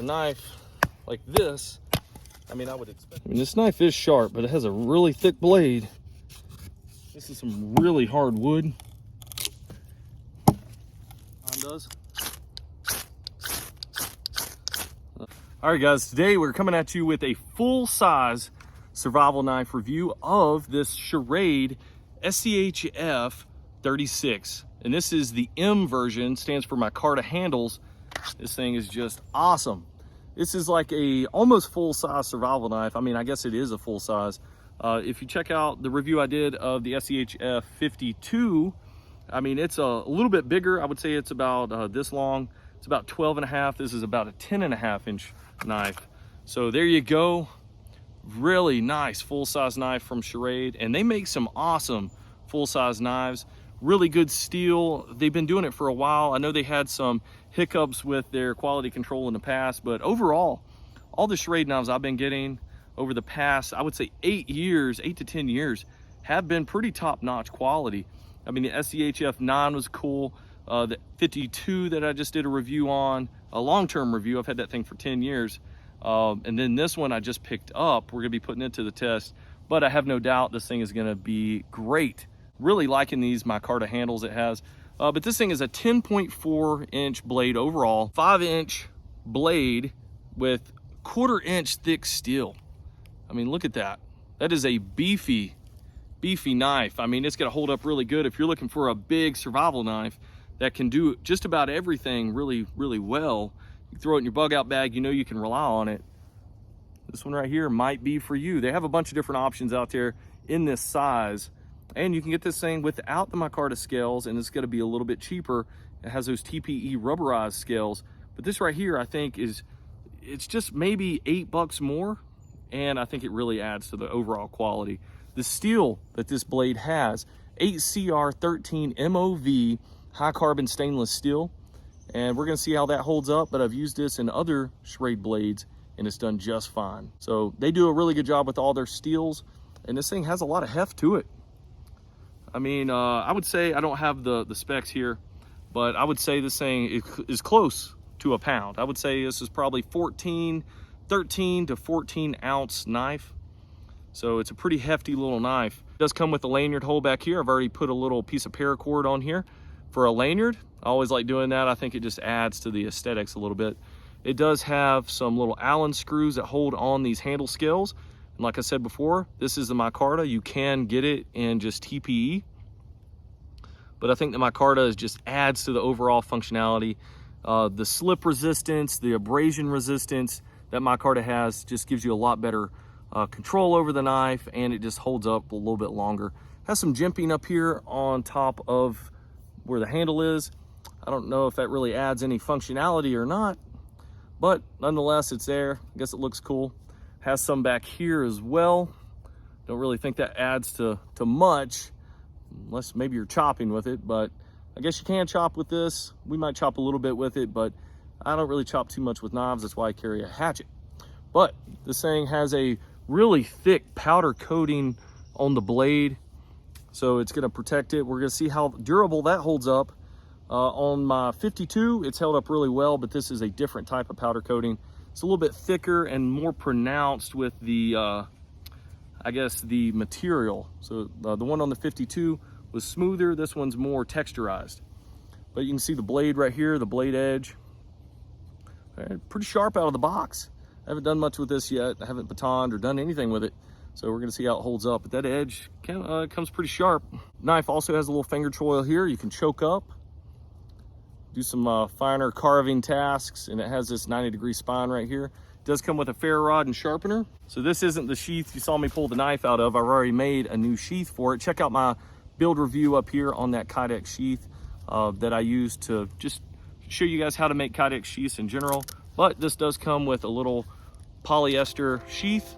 knife like this, I mean, I would expect, this knife is sharp, but it has a really thick blade. This is some really hard wood. Does. All right, guys, today we're coming at you with a full-size survival knife review of this Schrade SCHF36. And this is the M version, stands for micarta handles. This thing is just awesome. This is like a almost full-size survival knife. I mean, I guess it is a full-size. If you check out the review I did of the SCHF52, I mean, it's a little bit bigger. I would say it's about this long. It's about 12.5. This is about a 10.5 inch knife. So there you go. Really nice full-size knife from Schrade. And they make some awesome full-size knives. Really good steel. They've been doing it for a while. I know they had some hiccups with their quality control in the past, but overall, all the Schrade knives I've been getting over the past, I would say 8 to 10 years, have been pretty top-notch quality. I mean, the SCHF 9 was cool. The 52 that I just did a review on, a long-term review. I've had that thing for 10 years. And then this one I just picked up. We're gonna be putting it to the test, but I have no doubt this thing is gonna be great. Really liking these micarta handles it has. But this thing is a 10.4 inch blade overall, 5 inch blade with 1/4 inch thick steel. I mean, look at that. That is a beefy knife. I mean, it's gonna hold up really good if you're looking for a big survival knife that can do just about everything really well. You throw it in your bug out bag, you know you can rely on it. This one right here might be for you. They have a bunch of different options out there in this size, and you can get this thing without the micarta scales, and it's gonna be a little bit cheaper. It has those TPE rubberized scales, but this right here I think it's just maybe $8 more, and I think it really adds to the overall quality. The steel that this blade has, 8CR13 MOV high carbon stainless steel, and we're gonna see how that holds up, but I've used this in other Schrade blades and it's done just fine. So they do a really good job with all their steels, and this thing has a lot of heft to it. I mean, I would say, I don't have the specs here, but I would say this thing is close to a pound. I would say this is probably 13 to 14 ounce knife. So it's a pretty hefty little knife. It does come with a lanyard hole back here. I've already put a little piece of paracord on here for a lanyard. I always like doing that. I think it just adds to the aesthetics a little bit. It does have some little Allen screws that hold on these handle scales. And like I said before, this is the micarta. You can get it in just TPE, but I think the micarta just adds to the overall functionality. The slip resistance, the abrasion resistance that micarta has just gives you a lot better control over the knife, and it just holds up a little bit longer. Has some jimping up here on top of where the handle is. I don't know if that really adds any functionality or not, but nonetheless it's there. I guess it looks cool. Has some back here as well. Don't really think that adds to much, unless maybe you're chopping with it, but I guess you can chop with this. We might chop a little bit with it, but I don't really chop too much with knives. That's why I carry a hatchet. But this thing has a really thick powder coating on the blade, so it's going to protect it. We're going to see how durable that holds up. On my 52, it's held up really well, but this is a different type of powder coating. It's a little bit thicker and more pronounced with the, I guess, the material. So the one on the 52 was smoother. This one's more texturized. But you can see the blade right here, the blade edge. Pretty sharp out of the box. I haven't done much with this yet. I haven't batoned or done anything with it. So we're gonna see how it holds up. But that edge comes pretty sharp. Knife also has a little finger choil here. You can choke up, do some finer carving tasks, and it has this 90-degree spine right here. It does come with a ferro rod and sharpener. So this isn't the sheath you saw me pull the knife out of. I've already made a new sheath for it. Check out my build review up here on that Kydex sheath that I use to just show you guys how to make Kydex sheaths in general. But this does come with a little polyester sheath,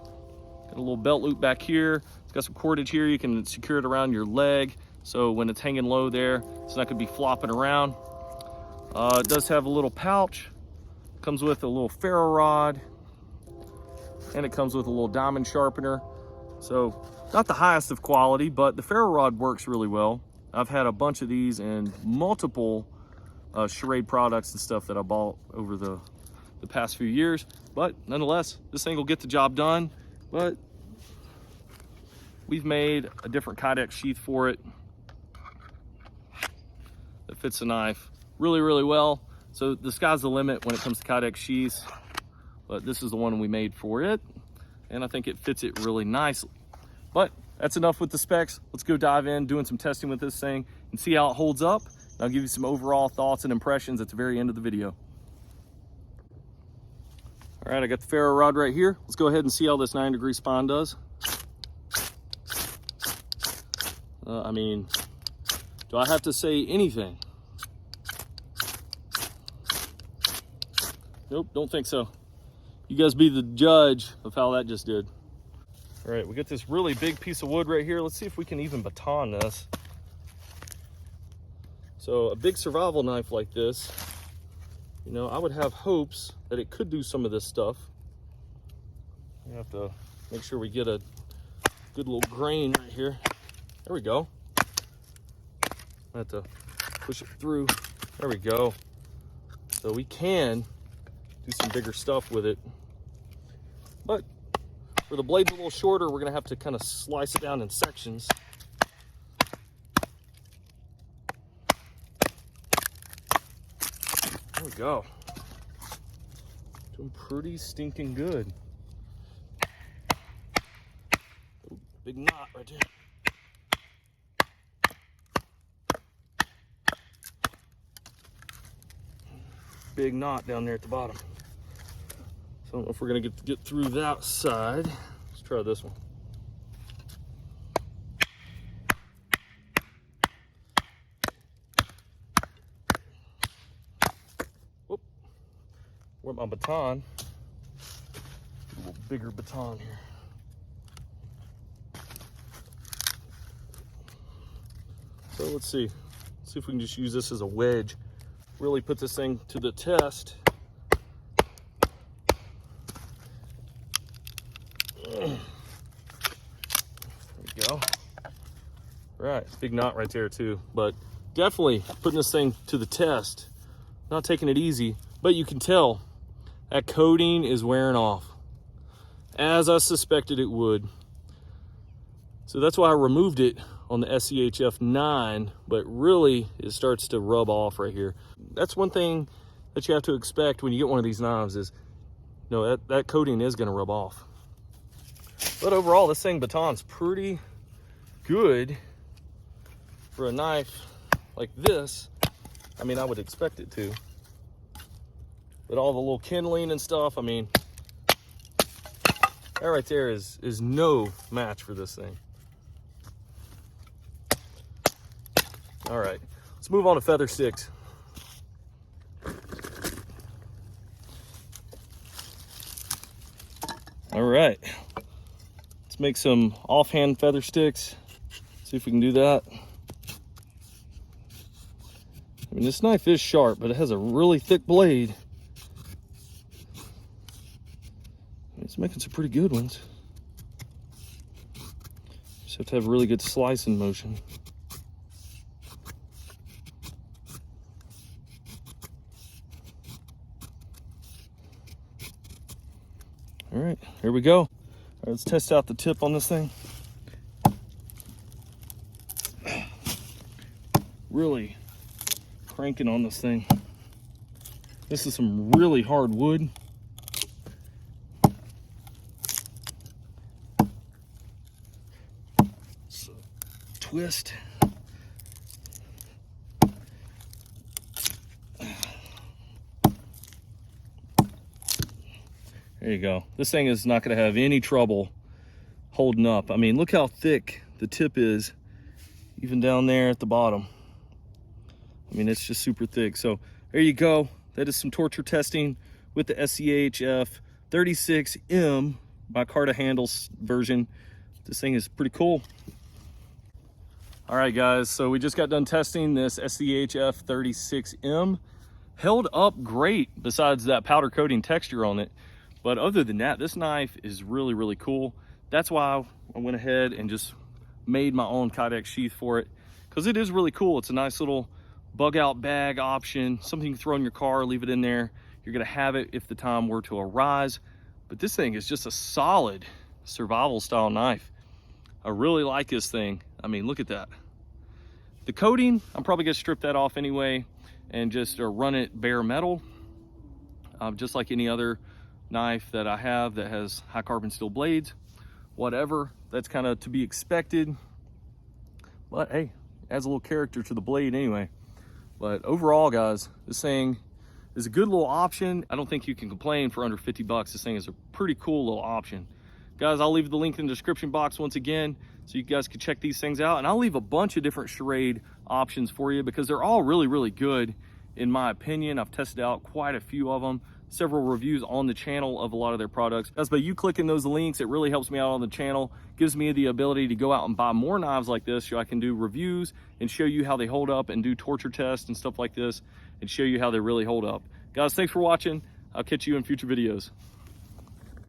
got a little belt loop back here. It's got some cordage here. You can secure it around your leg, so when it's hanging low there, it's not gonna be flopping around. It does have a little pouch. Comes with a little ferro rod, and it comes with a little diamond sharpener. So not the highest of quality, but the ferro rod works really well. I've had a bunch of these in multiple Schrade products and stuff that I bought over the the past few years, but nonetheless, this thing will get the job done. But we've made a different Kydex sheath for it that fits the knife really, really well. So the sky's the limit when it comes to Kydex sheaths, but this is the one we made for it, and I think it fits it really nicely. But that's enough with the specs. Let's go dive in, doing some testing with this thing and see how it holds up. I'll give you some overall thoughts and impressions at the very end of the video. All right, I got the ferro rod right here. Let's go ahead and see how this 9-degree spine does. I mean, do I have to say anything? Nope, don't think so. You guys be the judge of how that just did. All right, we got this really big piece of wood right here. Let's see if we can even baton this. So a big survival knife like this, you know, I would have hopes that it could do some of this stuff. We have to make sure we get a good little grain right here. There we go. I have to push it through. There we go. So we can do some bigger stuff with it. But for the blade's a little shorter, we're gonna have to kind of slice it down in sections. There we go. Doing pretty stinking good. Ooh, big knot right there. Big knot down there at the bottom. So I don't know if we're gonna get through that side. Let's try this one. Whoop. Where's my baton? A little bigger baton here. So let's see. Let's see if we can just use this as a wedge. Really put this thing to the test. There we go. Right, big knot right there too, but definitely putting this thing to the test. Not taking it easy, but you can tell that coating is wearing off, as I suspected it would. So that's why I removed it on the SCHF 9, but really it starts to rub off right here. That's one thing that you have to expect when you get one of these knives is, you know, that coating is gonna rub off. But overall, this thing baton's pretty good for a knife like this. I mean, I would expect it to. But all the little kindling and stuff, I mean, that right there is no match for this thing. All right, let's move on to feather sticks. All right, let's make some offhand feather sticks. See if we can do that. I mean, this knife is sharp, but it has a really thick blade. It's making some pretty good ones. Just have to have really good slicing motion. All right, here we go. All right, let's test out the tip on this thing. Really cranking on this thing. This is some really hard wood. So, twist. There you go. This thing is not going to have any trouble holding up. I mean, look how thick the tip is, even down there at the bottom. I mean, it's just super thick. So there you go. That is some torture testing with the SCHF36M, my Carta handles version. This thing is pretty cool. All right, guys. So we just got done testing this SCHF36M. Held up great besides that powder coating texture on it. But other than that, this knife is really, really cool. That's why I went ahead and just made my own Kydex sheath for it, because it is really cool. It's a nice little bug out bag option, something you can throw in your car, leave it in there. You're gonna have it if the time were to arise. But this thing is just a solid survival style knife. I really like this thing. I mean, look at that. The coating, I'm probably gonna strip that off anyway and just run it bare metal, just like any other knife that I have that has high carbon steel blades. Whatever, that's kind of to be expected. But hey, adds a little character to the blade anyway. But overall, guys, this thing is a good little option. I don't think you can complain for under 50 bucks. This thing is a pretty cool little option. Guys, I'll leave the link in the description box once again, so you guys can check these things out. And I'll leave a bunch of different Schrade options for you because they're all really, really good in my opinion. I've tested out quite a few of them, several reviews on the channel of a lot of their products. Guys, by you clicking those links, it really helps me out on the channel, gives me the ability to go out and buy more knives like this so I can do reviews and show you how they hold up and do torture tests and stuff like this and show you how they really hold up. Guys, thanks for watching. I'll catch you in future videos.